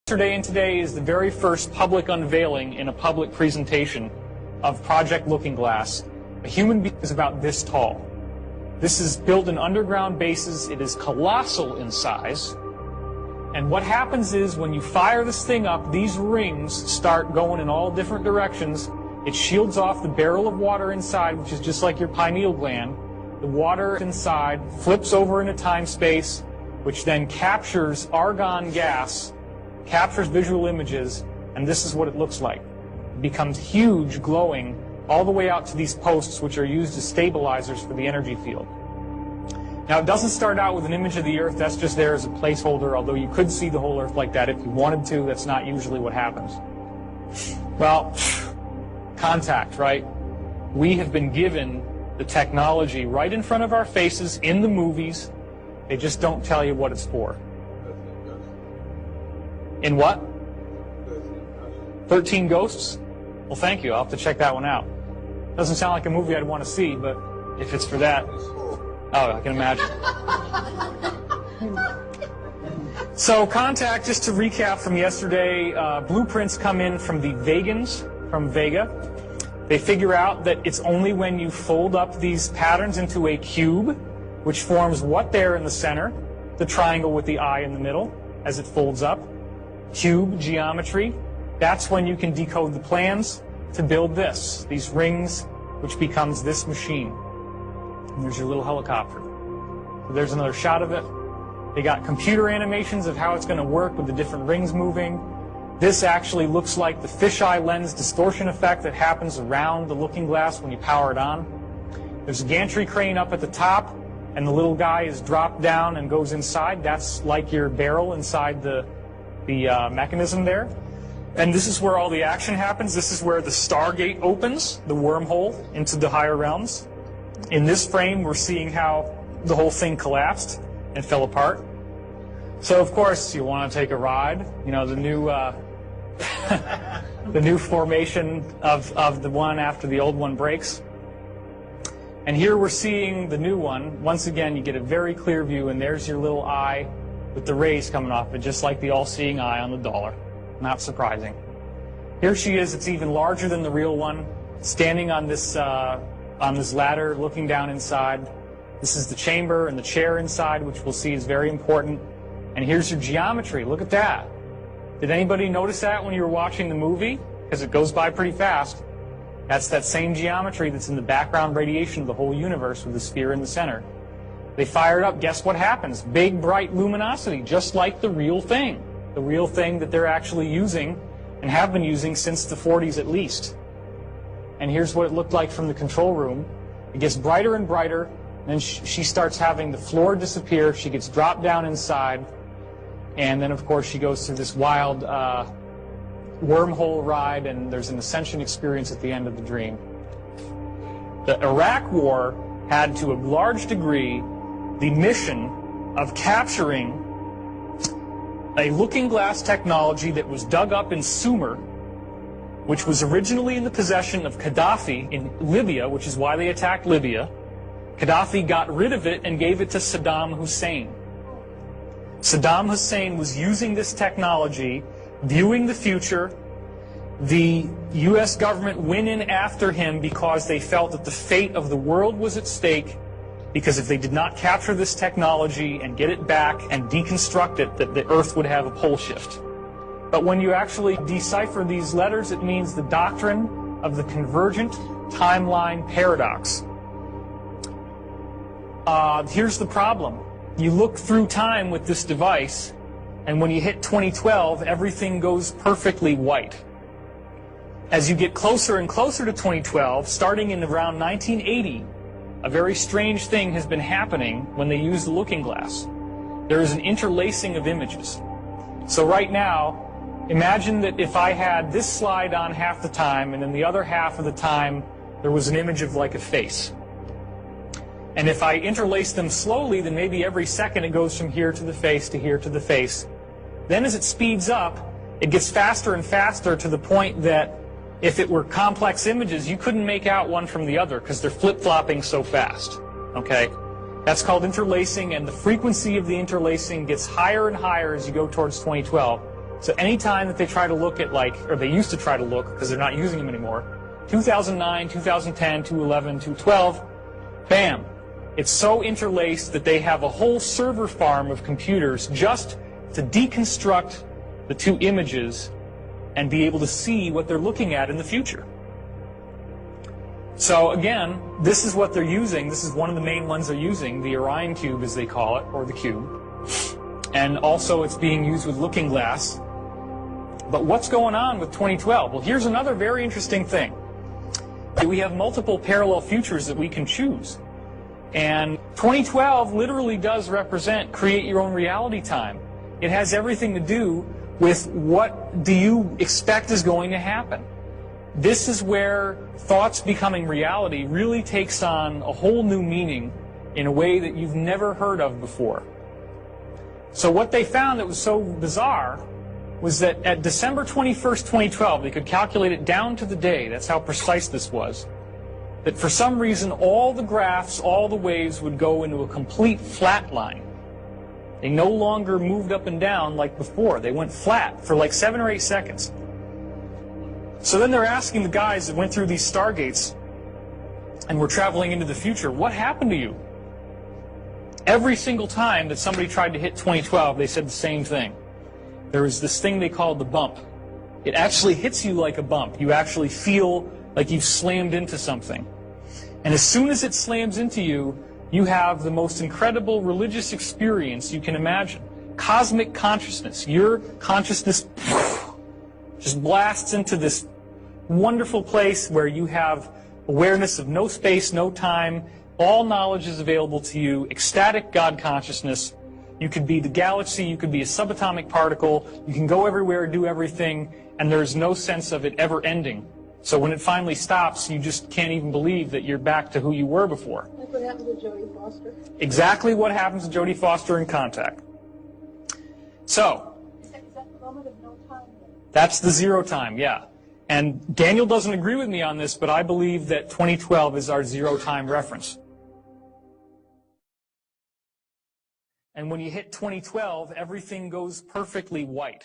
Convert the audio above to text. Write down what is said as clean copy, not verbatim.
Yesterday and today is the very first public unveiling in a public presentation of Project Looking Glass. A human being is about this tall. This is built in underground bases. It is colossal in size. And what happens is when you fire this thing up, these rings start going in all different directions. It shields off the barrel of water inside, which is just like your pineal gland. The water inside flips over into time-space, which then captures argon gas, captures visual images, and this is what it looks like. It becomes huge, glowing, all the way out to these posts, which are used as stabilizers for the energy field. Now, it doesn't start out with an image of the Earth. That's just there as a placeholder, although you could see the whole Earth like that if you wanted to. That's not usually what happens. Well, contact, right? We have been given the technology right in front of our faces in the movies. They just don't tell you what it's for. In what? 13 Ghosts? Well, thank you. I'll have to check that one out. Doesn't sound like a movie I'd want to see, but if it's for that, oh, I can imagine. So, Contact, just to recap from yesterday, blueprints come in from the Vegans, from Vega. They figure out that it's only when you fold up these patterns into a cube, which forms what there in the center, the triangle with the eye in the middle, as it folds up. Cube geometry, that's when you can decode the plans to build this, these rings, which becomes this machine. And there's your little helicopter. So there's another shot of it. They got computer animations of how it's going to work with the different rings moving. This actually looks like the fisheye lens distortion effect that happens around the looking glass when you power it on. There's a gantry crane up at the top, and the little guy is dropped down and goes inside. That's like your barrel inside the mechanism there. And this is where all the action happens. This is where the Stargate opens, the wormhole into the higher realms. In this frame, we're seeing how the whole thing collapsed and fell apart. So, of course, you want to take a ride. You know, the new the new formation of the one after the old one breaks. And here we're seeing the new one. Once again, you get a very clear view, and there's your little eye with the rays coming off it, just like the all-seeing eye on the dollar. Not surprising. Here she is. It's even larger than the real one, standing on this ladder, looking down inside. This is the chamber and the chair inside, which we'll see is very important. And here's your geometry. Look at that. Did anybody notice that when you were watching the movie? Because it goes by pretty fast. That's that same geometry that's in the background radiation of the whole universe with the sphere in the center. They fire it up. Guess what happens? Big, bright luminosity, just like the real thing. The real thing that they're actually using and have been using since the 40s at least. And here's what it looked like from the control room. It gets brighter and brighter, and then she starts having the floor disappear. She gets dropped down inside, and then, of course, she goes through this wild wormhole ride, and there's an ascension experience at the end of the dream. The Iraq War had, to a large degree, the mission of capturing a looking glass technology that was dug up in Sumer, which was originally in the possession of Gaddafi in Libya, which is why they attacked Libya. Gaddafi got rid of it and gave it to Saddam Hussein. Saddam Hussein was using this technology, viewing the future. The U.S. government went in after him because they felt that the fate of the world was at stake, because if they did not capture this technology and get it back and deconstruct it, that the Earth would have a pole shift. But when you actually decipher these letters, it means the doctrine of the convergent timeline paradox. Here's the problem. You look through time with this device, and when you hit 2012, everything goes perfectly white. As you get closer and closer to 2012, starting in around 1980, a very strange thing has been happening when they use the looking glass. There is an interlacing of images. So right now, imagine that if I had this slide on half the time, and then the other half of the time there was an image of like a face. And if I interlace them slowly, then maybe every second it goes from here to the face to here to the face. Then as it speeds up, it gets faster and faster to the point that if it were complex images, you couldn't make out one from the other because they're flip-flopping so fast. Okay? That's called interlacing, and the frequency of the interlacing gets higher and higher as you go towards 2012. So anytime that they try to look at, like, or they used to try to look, because they're not using them anymore, 2009, 2010, 2011, 2012, bam. It's so interlaced that they have a whole server farm of computers just to deconstruct the two images and be able to see what they're looking at in the future. So again, this is what they're using. This is one of the main ones they're using, the Orion Cube as they call it, or the Cube. And also it's being used with Looking Glass. But what's going on with 2012? Well, here's another very interesting thing. We have multiple parallel futures that we can choose. And 2012 literally does represent create your own reality time. It has everything to do with what do you expect is going to happen. This is where thoughts becoming reality really takes on a whole new meaning in a way that you've never heard of before. So what they found that was so bizarre was that at December 21st, 2012, they could calculate it down to the day, that's how precise this was, that for some reason all the graphs, all the waves would go into a complete flat line. They no longer moved up and down like before. They went flat for like 7 or 8 seconds. So then they're asking the guys that went through these stargates and were traveling into the future, what happened to you? Every single time that somebody tried to hit 2012, they said the same thing. There was this thing they called the bump. It actually hits you like a bump. You actually feel like you've slammed into something. And as soon as it slams into you, you have the most incredible religious experience you can imagine. Cosmic consciousness. Your consciousness just blasts into this wonderful place where you have awareness of no space, no time. All knowledge is available to you. Ecstatic God consciousness. You could be the galaxy, you could be a subatomic particle, you can go everywhere, do everything, and there's no sense of it ever ending. So when it finally stops, you just can't even believe that you're back to who you were before. Like what happened to Jodie Foster? Exactly what happens to Jodie Foster in Contact. So, Is that the moment of no time? that's the zero time, yeah. And Daniel doesn't agree with me on this, but I believe that 2012 is our zero time reference. And when you hit 2012, everything goes perfectly white.